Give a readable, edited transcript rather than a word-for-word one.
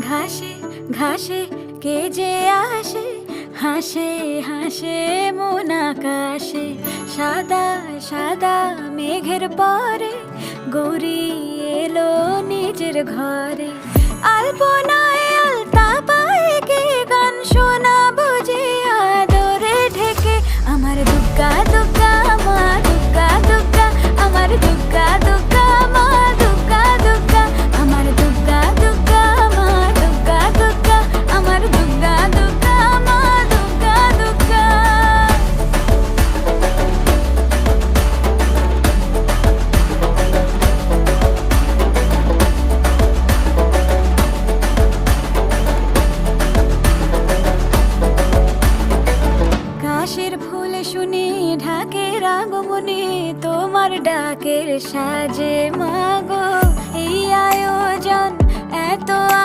ঘাসে ঘাসে কে যে আসে, হাসে হাসে মন আকাশে। সাদা সাদা মেঘের পরে গৌরী এলো নিজের ঘরে। আলপনায় আলতা পায়ে কে গান শোনাবো যে আদরে ঢেকে। আমার দুগ্গা দুগ্গা মা দুগ্গা দুগ্গা, আমার দুগ্গা দুগ্গা মা দুগ্গা দুগ্গা, আমার দুগ্গা দুগ্গা মা দুগ্গা দুগ্গা, আমার দুগ্গা দুগ্গা মা দুগ্গা দুগ্গা। কাশের ফুল শুনি ঢাকের আগমনে, তোমার ডাকের সাজে মা